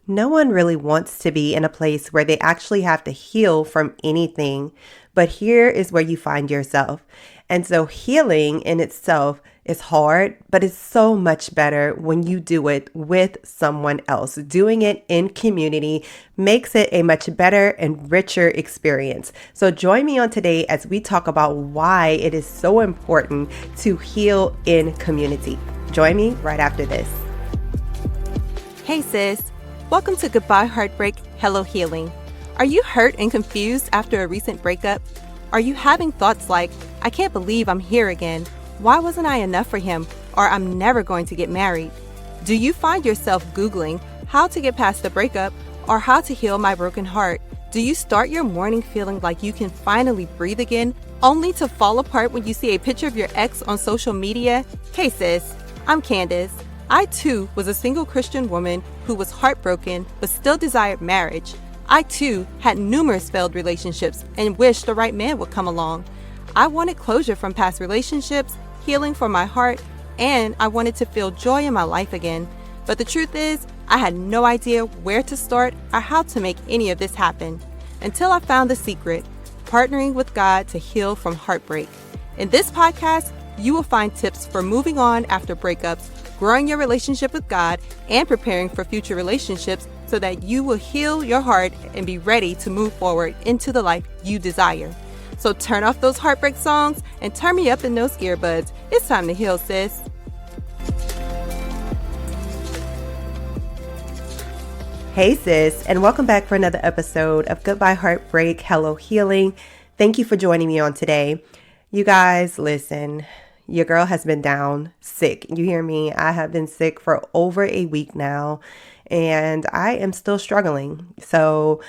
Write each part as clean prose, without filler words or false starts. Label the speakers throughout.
Speaker 1: No one really wants to be in a place where they actually have to heal from anything, but here is where you find yourself. And so healing in itself is hard, but it's so much better when you do it with someone else. Doing it in community makes it a much better and richer experience. So join me on today as we talk about why it is so important to heal in community. Join me right after this.
Speaker 2: Hey sis, welcome to Goodbye Heartbreak, Hello Healing. Are you hurt and confused after a recent breakup? Are you having thoughts like, I can't believe I'm here again. Why wasn't I enough for him? Or I'm never going to get married? Do you find yourself Googling how to get past the breakup or how to heal my broken heart? Do you start your morning feeling like you can finally breathe again, only to fall apart when you see a picture of your ex on social media? Hey sis, I'm Candace. I too was a single Christian woman who was heartbroken but still desired marriage. I too had numerous failed relationships and wished the right man would come along. I wanted closure from past relationships, healing for my heart, and I wanted to feel joy in my life again. But the truth is, I had no idea where to start or how to make any of this happen until I found the secret, partnering with God to heal from heartbreak. In this podcast, you will find tips for moving on after breakups, growing your relationship with God, and preparing for future relationships so that you will heal your heart and be ready to move forward into the life you desire. So turn off those heartbreak songs and turn me up in those earbuds. It's time to heal, sis.
Speaker 1: Hey sis, and welcome back for another episode of Goodbye Heartbreak, Hello Healing. Thank you for joining me on today. You guys, listen, your girl has been down sick. You hear me? I have been sick for over a week now, and I am still struggling. So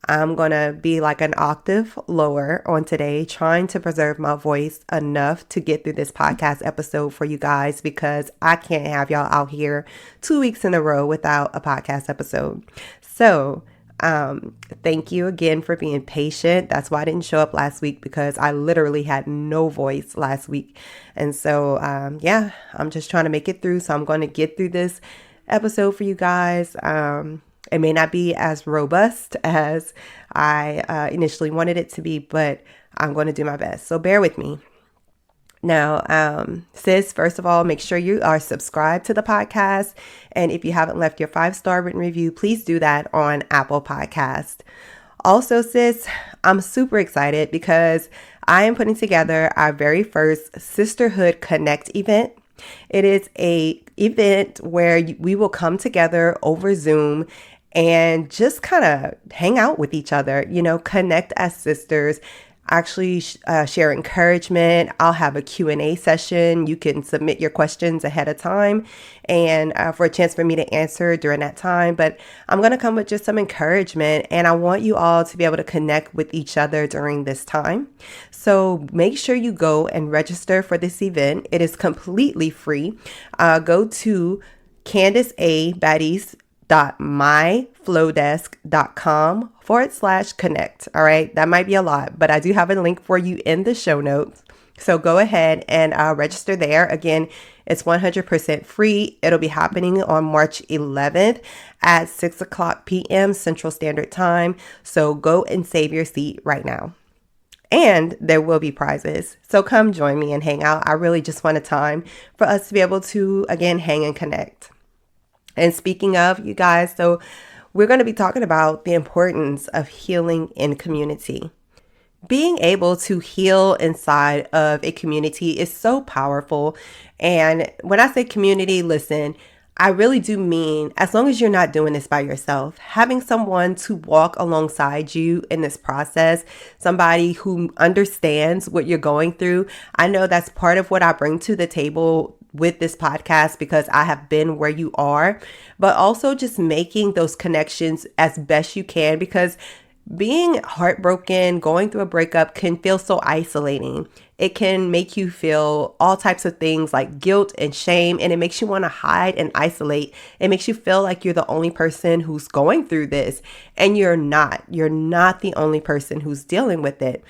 Speaker 1: I'm going to be like an octave lower on today, trying to preserve my voice enough to get through this podcast episode for you guys, because I can't have y'all out here 2 weeks in a row without a podcast episode. So thank you again for being patient. That's why I didn't show up last week, because I literally had no voice last week. And so, I'm just trying to make it through. So I'm going to get through this episode for you guys. It may not be as robust as I initially wanted it to be, but I'm going to do my best. So bear with me. Now, sis, first of all, make sure you are subscribed to the podcast. And if you haven't left your 5-star written review, please do that on Apple Podcast. Also, sis, I'm super excited because I am putting together our very first Sisterhood Connect event. It is a event where we will come together over Zoom and just kind of hang out with each other, connect as sisters, actually share encouragement. I'll have a Q&A session. You can submit your questions ahead of time and for a chance for me to answer during that time. But I'm going to come with just some encouragement, and I want you all to be able to connect with each other during this time. So make sure you go and register for this event. It is completely free. Go to candiceA.myflowdesk.com/connect. All right. That might be a lot, but I do have a link for you in the show notes. So go ahead and register there. Again, it's 100% free. It'll be happening on March 11th at 6:00 p.m. Central Standard Time. So go and save your seat right now. And there will be prizes. So come join me and hang out. I really just want a time for us to be able to, again, hang and connect. And speaking of, you guys, so we're going to be talking about the importance of healing in community. Being able to heal inside of a community is so powerful. And when I say community, listen, I really do mean, as long as you're not doing this by yourself, having someone to walk alongside you in this process, somebody who understands what you're going through. I know that's part of what I bring to the table with this podcast, because I have been where you are, but also just making those connections as best you can, because being heartbroken, going through a breakup can feel so isolating. It can make you feel all types of things like guilt and shame, and it makes you want to hide and isolate. It makes you feel like you're the only person who's going through this, and you're not. You're not the only person who's dealing with it.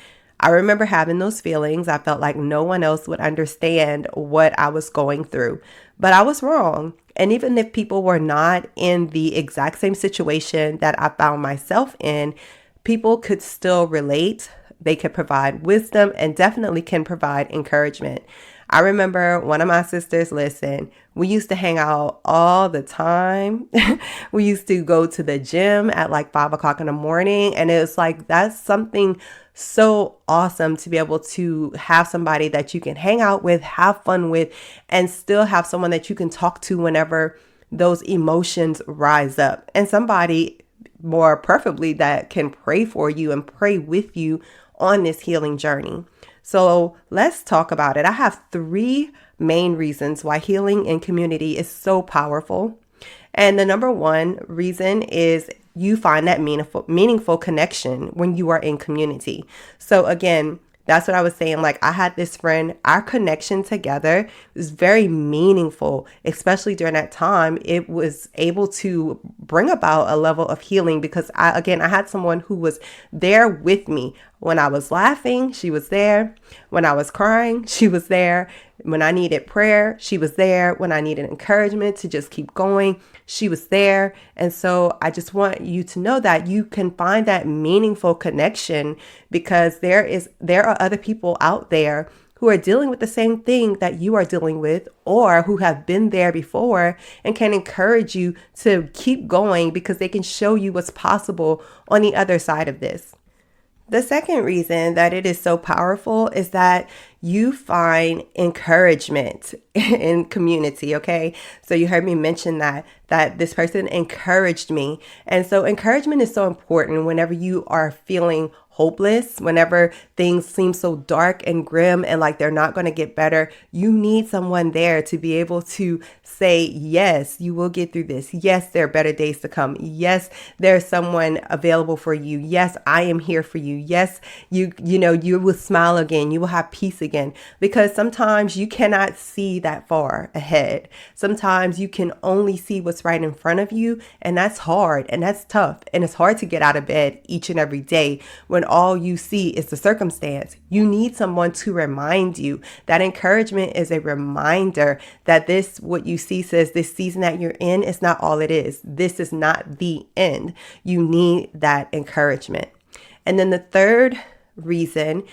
Speaker 1: I remember having those feelings. I felt like no one else would understand what I was going through, but I was wrong. And even if people were not in the exact same situation that I found myself in, people could still relate. They could provide wisdom and definitely can provide encouragement. I remember one of my sisters, listen, we used to hang out all the time. We used to go to the gym at like 5 o'clock in the morning. And it was like, that's something so awesome to be able to have somebody that you can hang out with, have fun with, and still have someone that you can talk to whenever those emotions rise up. And somebody more preferably that can pray for you and pray with you on this healing journey. So let's talk about it. I have 3 main reasons why healing in community is so powerful. And the number 1 reason is you find that meaningful connection when you are in community. So again, that's what I was saying. Like, I had this friend, our connection together was very meaningful, especially during that time. It was able to bring about a level of healing because I had someone who was there with me. When I was laughing, she was there. When I was crying, she was there. When I needed prayer, she was there. When I needed encouragement to just keep going, she was there. And so I just want you to know that you can find that meaningful connection because there are other people out there who are dealing with the same thing that you are dealing with or who have been there before and can encourage you to keep going because they can show you what's possible on the other side of this. The second reason that it is so powerful is that you find encouragement in community, okay? So you heard me mention that this person encouraged me. And so encouragement is so important whenever you are feeling hopeless, whenever things seem so dark and grim and like they're not going to get better. You need someone there to be able to say, yes, you will get through this. Yes, there are better days to come. Yes, there's someone available for you. Yes, I am here for you. Yes, you will smile again. You will have peace again, because sometimes you cannot see that far ahead. Sometimes you can only see what's right in front of you, and that's hard and that's tough. And it's hard to get out of bed each and every day when all you see is the circumstance. You need someone to remind you. That encouragement is a reminder that what you see says this season that you're in is not all it is. This is not the end. You need that encouragement. And then the third reason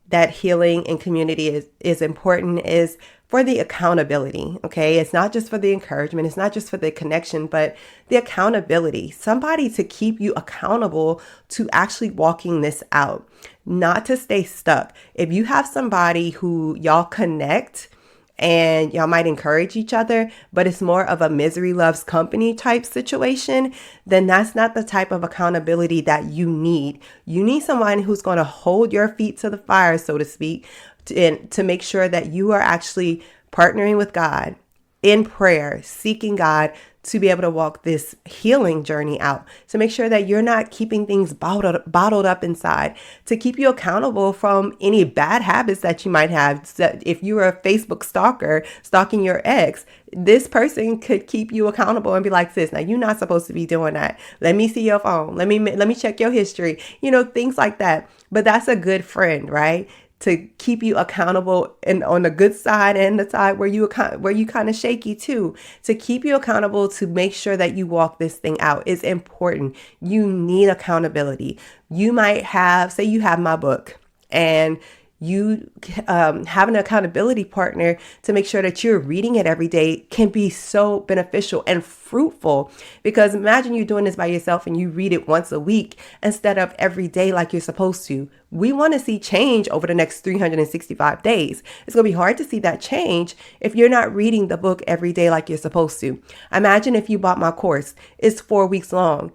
Speaker 1: that healing in community is important is for the accountability, okay? It's not just for the encouragement. It's not just for the connection, but the accountability. Somebody to keep you accountable to actually walking this out, not to stay stuck. If you have somebody who y'all connect and y'all might encourage each other, but it's more of a misery loves company type situation, then that's not the type of accountability that you need. You need someone who's going to hold your feet to the fire, so to speak, to make sure that you are actually partnering with God in prayer, seeking God to be able to walk this healing journey out, to make sure that you're not keeping things bottled up inside, to keep you accountable from any bad habits that you might have. So if you are a Facebook stalker, stalking your ex, this person could keep you accountable and be like, sis, now you're not supposed to be doing that. Let me see your phone. Let me check your history, things like that. But that's a good friend, right? To keep you accountable and on the good side and the side where you kind of shaky too, to keep you accountable to make sure that you walk this thing out is important. You need accountability. You might say you have my book and you have an accountability partner to make sure that you're reading it every day can be so beneficial and fruitful. Because imagine you're doing this by yourself and you read it once a week instead of every day like you're supposed to. We want to see change over the next 365 days. It's going to be hard to see that change if you're not reading the book every day like you're supposed to. Imagine if you bought my course. It's 4 weeks long.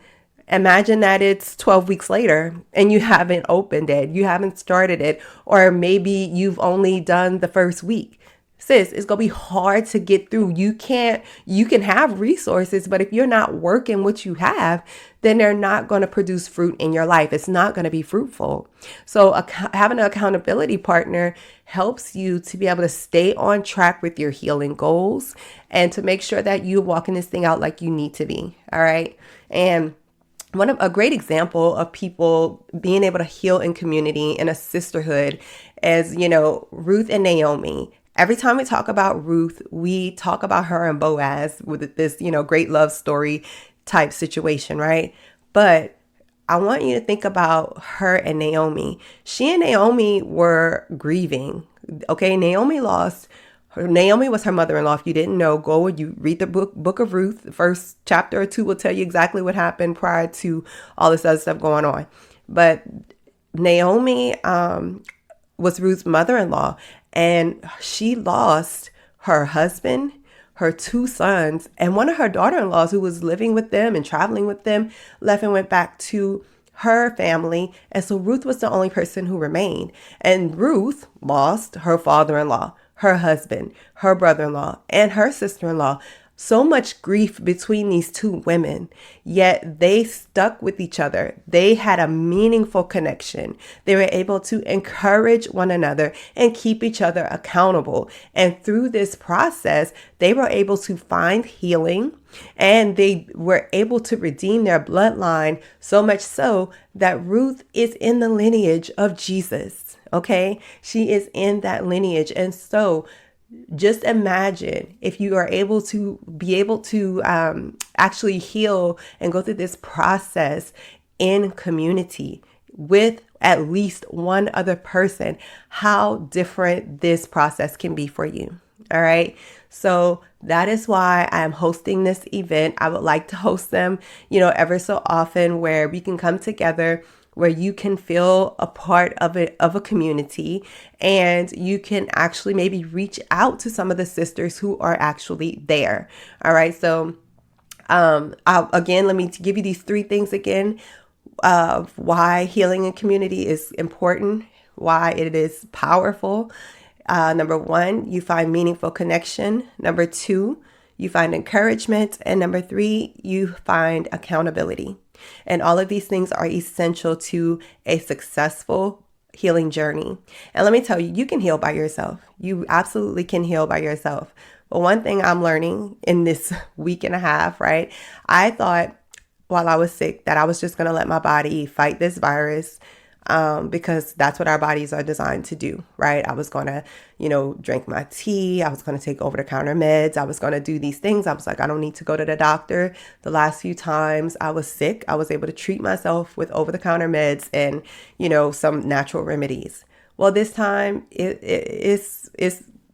Speaker 1: Imagine that it's 12 weeks later and you haven't opened it, you haven't started it, or maybe you've only done the first week. Sis, it's going to be hard to get through. You can have resources, but if you're not working what you have, then they're not going to produce fruit in your life. It's not going to be fruitful. So having an accountability partner helps you to be able to stay on track with your healing goals and to make sure that you're walking this thing out like you need to be. All right. And a great example of people being able to heal in community in a sisterhood is, Ruth and Naomi. every time we talk about Ruth, we talk about her and Boaz with this, great love story type situation, right? But I want you to think about her and Naomi. She and Naomi were grieving. Okay, Naomi was her mother-in-law. If you didn't know, you read the book of Ruth. The first chapter or two will tell you exactly what happened prior to all this other stuff going on. But Naomi was Ruth's mother-in-law, and she lost her husband, her two sons, and one of her daughter-in-laws who was living with them and traveling with them, left and went back to her family. And so Ruth was the only person who remained. And Ruth lost her father-in-law, her husband, her brother-in-law, and her sister-in-law. So much grief between these two women, yet they stuck with each other. They had a meaningful connection. They were able to encourage one another and keep each other accountable. And through this process, they were able to find healing, and they were able to redeem their bloodline, so much so that Ruth is in the lineage of Jesus. Okay, she is in that lineage. And so just imagine if you are able to actually heal and go through this process in community with at least one other person, how different this process can be for you. All right. So that is why I am hosting this event. I would like to host them, ever so often, where we can come together, where you can feel a part of a community, and you can actually maybe reach out to some of the sisters who are actually there. All right. So, let me give you these 3 things again of why healing in community is important, why it is powerful. Number 1, you find meaningful connection. Number 2, you find encouragement. And number 3, you find accountability. And all of these things are essential to a successful healing journey. And let me tell you, you can heal by yourself. You absolutely can heal by yourself. But one thing I'm learning in this week and a half, right? I thought while I was sick that I was just going to let my body fight this virus, because that's what our bodies are designed to do, right? I was going to, drink my tea. I was going to take over-the-counter meds. I was going to do these things. I was like, I don't need to go to the doctor. The last few times I was sick, I was able to treat myself with over-the-counter meds and, some natural remedies. Well, this time it's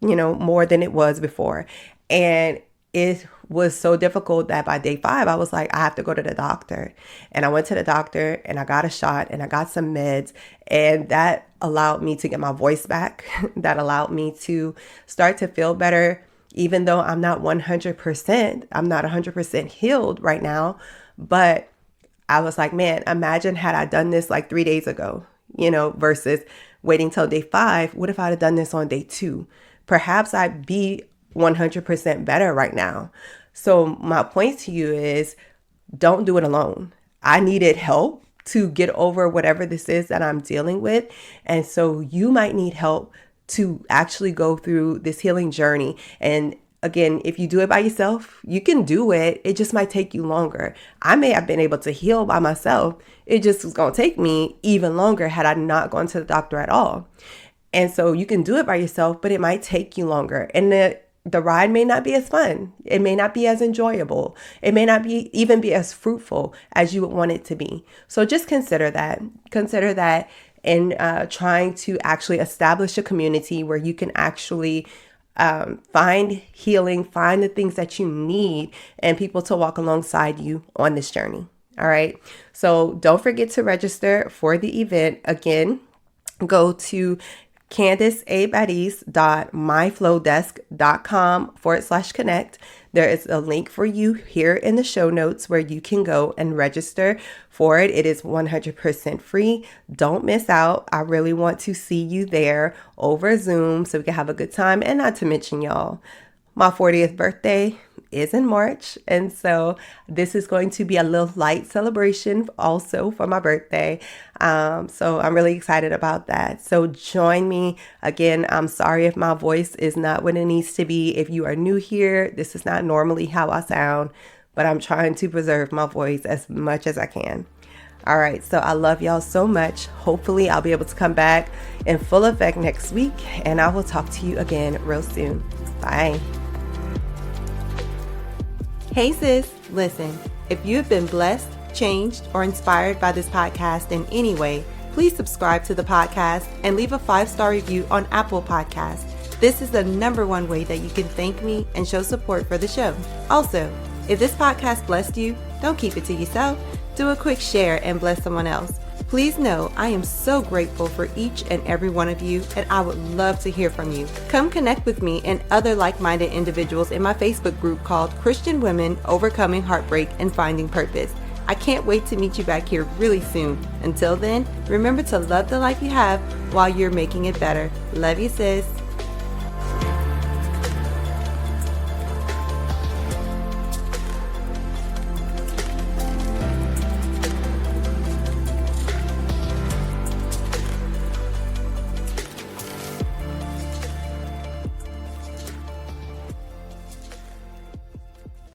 Speaker 1: more than it was before. And it was so difficult that by day 5, I was like, I have to go to the doctor. And I went to the doctor and I got a shot and I got some meds. And that allowed me to get my voice back. That allowed me to start to feel better, even though I'm not 100%. I'm not 100% healed right now. But I was like, man, imagine had I done this like 3 days ago, versus waiting till day 5. What if I'd have done this on day 2? Perhaps I'd be 100% better right now. So my point to you is, don't do it alone. I needed help to get over whatever this is that I'm dealing with. And so you might need help to actually go through this healing journey. And again, if you do it by yourself, you can do it. It just might take you longer. I may have been able to heal by myself. It just was going to take me even longer had I not gone to the doctor at all. And so you can do it by yourself, but it might take you longer. And the ride may not be as fun. It may not be as enjoyable. It may not even be as fruitful as you would want it to be. So just consider that. Consider that in trying to actually establish a community where you can actually find healing, find the things that you need, and people to walk alongside you on this journey. All right. So don't forget to register for the event. Again, go to CandiceABaddies.myflowdesk.com/connect. There is a link for you here in the show notes where you can go and register for it. It is 100% free. Don't miss out. I really want to see you there over Zoom so we can have a good time. And not to mention, y'all, my 40th birthday is in March. And so this is going to be a little light celebration also for my birthday. So I'm really excited about that. So join me. Again, I'm sorry if my voice is not what it needs to be. If you are new here, this is not normally how I sound, but I'm trying to preserve my voice as much as I can. All right, so I love y'all so much. Hopefully I'll be able to come back in full effect next week, and I will talk to you again real soon. Bye. Hey sis, listen, if you have been blessed, changed, or inspired by this podcast in any way, please subscribe to the podcast and leave a 5-star review on Apple Podcasts. This is the #1 way that you can thank me and show support for the show. Also, if this podcast blessed you, don't keep it to yourself. Do a quick share and bless someone else. Please know I am so grateful for each and every one of you, and I would love to hear from you. Come connect with me and other like-minded individuals in my Facebook group called Christian Women Overcoming Heartbreak and Finding Purpose. I can't wait to meet you back here really soon. Until then, remember to love the life you have while you're making it better. Love you, sis.